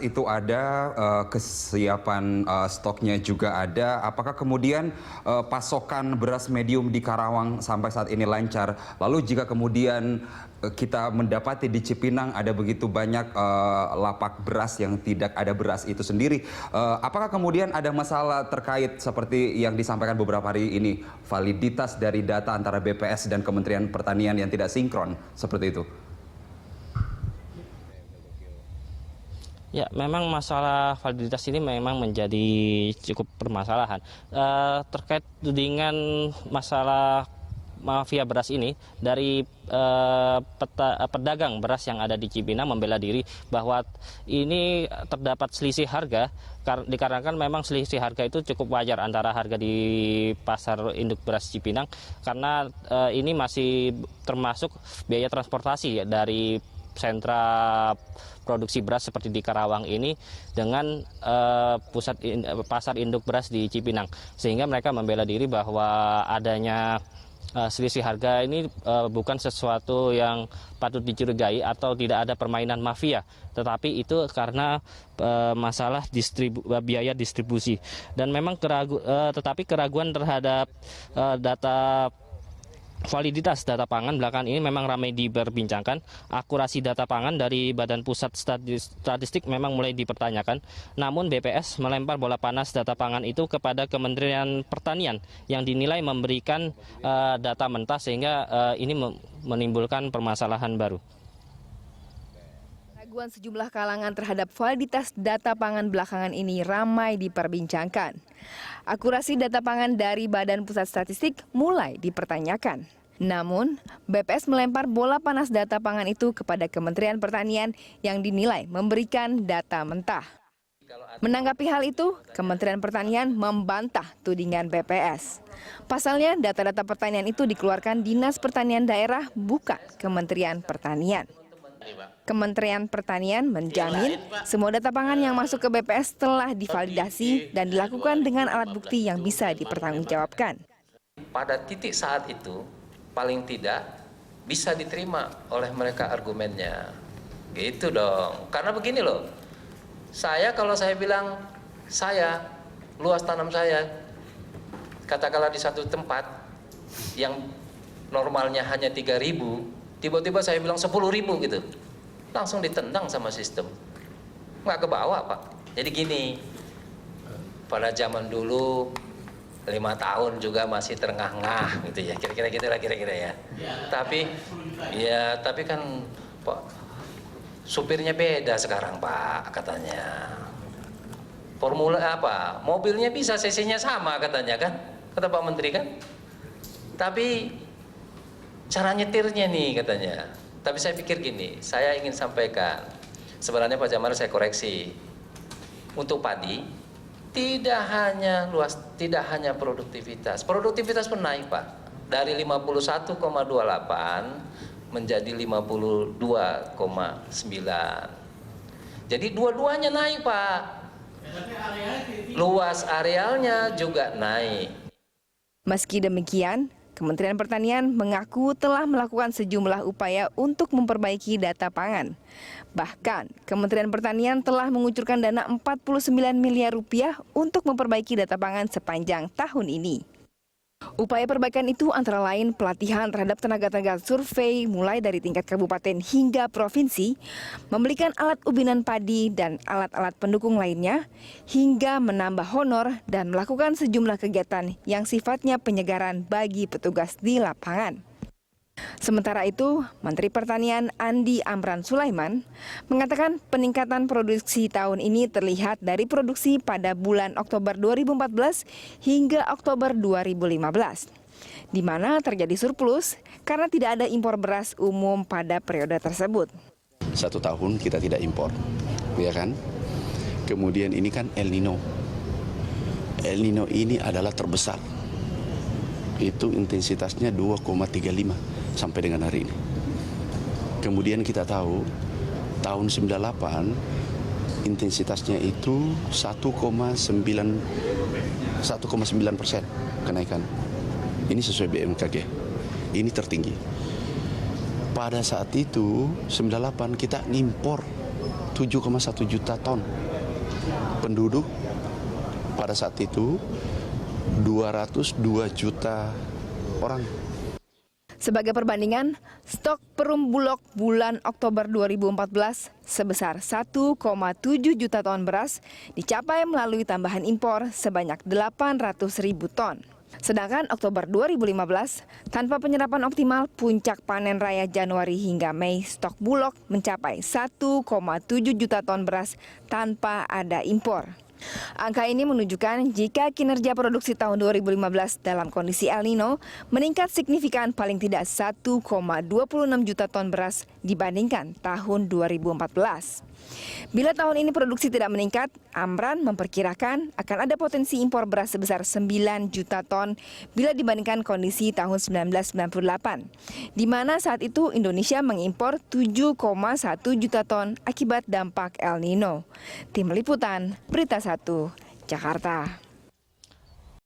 Itu ada, kesiapan, stoknya juga ada. Apakah kemudian, pasokan beras medium di Karawang sampai saat ini lancar? Lalu jika kemudian, kita mendapati di Cipinang ada begitu banyak, lapak beras yang tidak ada beras itu sendiri, apakah kemudian ada masalah terkait seperti yang disampaikan beberapa hari ini, validitas dari data antara BPS dan Kementerian Pertanian yang tidak sinkron, seperti itu? Ya, memang masalah validitas ini memang menjadi cukup permasalahan. Terkait dengan masalah mafia beras ini, dari pedagang beras yang ada di Cipinang membela diri bahwa ini terdapat selisih harga, dikarenakan memang selisih harga itu cukup wajar antara harga di pasar induk beras Cipinang, karena ini masih termasuk biaya transportasi ya, dari sentra produksi beras seperti di Karawang ini dengan pasar induk beras di Cipinang, sehingga mereka membela diri bahwa adanya selisih harga ini bukan sesuatu yang patut dicurigai atau tidak ada permainan mafia, tetapi itu karena masalah biaya distribusi. Dan memang tetapi keraguan terhadap data validitas data pangan belakangan ini memang ramai diperbincangkan. Akurasi data pangan dari Badan Pusat Statistik memang mulai dipertanyakan. Namun BPS melempar bola panas data pangan itu kepada Kementerian Pertanian yang dinilai memberikan data mentah, sehingga ini menimbulkan permasalahan baru. Keraguan sejumlah kalangan terhadap validitas data pangan belakangan ini ramai diperbincangkan. Akurasi data pangan dari Badan Pusat Statistik mulai dipertanyakan. Namun, BPS melempar bola panas data pangan itu kepada Kementerian Pertanian yang dinilai memberikan data mentah. Menanggapi hal itu, Kementerian Pertanian membantah tudingan BPS. Pasalnya, data-data pertanian itu dikeluarkan Dinas Pertanian Daerah, bukan Kementerian Pertanian. Kementerian Pertanian menjamin semua data pangan yang masuk ke BPS telah divalidasi dan dilakukan dengan alat bukti yang bisa dipertanggungjawabkan. Pada titik saat itu, paling tidak bisa diterima oleh mereka argumennya. Gitu dong. Karena begini loh, kalau saya bilang, luas tanam saya, katakanlah di satu tempat yang normalnya hanya 3.000, tiba-tiba saya bilang 10.000 gitu, langsung ditendang sama sistem, nggak ke bawah Pak. Jadi gini, pada zaman dulu 5 tahun juga masih terengah-engah gitu ya, kira-kira ya. Tapi kan Pak, supirnya beda sekarang Pak, katanya. Formula apa? Mobilnya bisa cc-nya sama katanya kan, kata Pak Menteri kan. Tapi cara nyetirnya nih katanya. Tapi saya pikir gini, saya ingin sampaikan, sebenarnya Pak Jamal saya koreksi, untuk padi tidak hanya produktivitas pun naik Pak, dari 51,28 menjadi 52,9. Jadi dua-duanya naik Pak, luas arealnya juga naik. Meski demikian, Kementerian Pertanian mengaku telah melakukan sejumlah upaya untuk memperbaiki data pangan. Bahkan, Kementerian Pertanian telah mengucurkan dana 49 miliar rupiah untuk memperbaiki data pangan sepanjang tahun ini. Upaya perbaikan itu antara lain pelatihan terhadap tenaga-tenaga survei mulai dari tingkat kabupaten hingga provinsi, membelikan alat ubinan padi dan alat-alat pendukung lainnya, hingga menambah honor dan melakukan sejumlah kegiatan yang sifatnya penyegaran bagi petugas di lapangan. Sementara itu, Menteri Pertanian Andi Amran Sulaiman mengatakan peningkatan produksi tahun ini terlihat dari produksi pada bulan Oktober 2014 hingga Oktober 2015, di mana terjadi surplus karena tidak ada impor beras umum pada periode tersebut. 1 tahun kita tidak impor, ya kan? Kemudian ini kan El Nino. El Nino ini adalah terbesar. Itu intensitasnya 2,35 sampai dengan hari ini. Kemudian kita tahu tahun 98 intensitasnya itu 1,9% kenaikan. Ini sesuai BMKG. Ini tertinggi. Pada saat itu 98 kita ngimpor 7,1 juta ton. Penduduk pada saat itu 202 juta orang. Sebagai perbandingan, stok perum Bulog bulan Oktober 2014 sebesar 1,7 juta ton beras dicapai melalui tambahan impor sebanyak 800.000 ton. Sedangkan Oktober 2015, tanpa penyerapan optimal, puncak panen raya Januari hingga Mei, stok Bulog mencapai 1,7 juta ton beras tanpa ada impor. Angka ini menunjukkan jika kinerja produksi tahun 2015 dalam kondisi El Nino meningkat signifikan paling tidak 1,26 juta ton beras dibandingkan tahun 2014. Bila tahun ini produksi tidak meningkat, Amran memperkirakan akan ada potensi impor beras sebesar 9 juta ton bila dibandingkan kondisi tahun 1998, di mana saat itu Indonesia mengimpor 7,1 juta ton akibat dampak El Nino. Tim Liputan, Berita 1, Jakarta.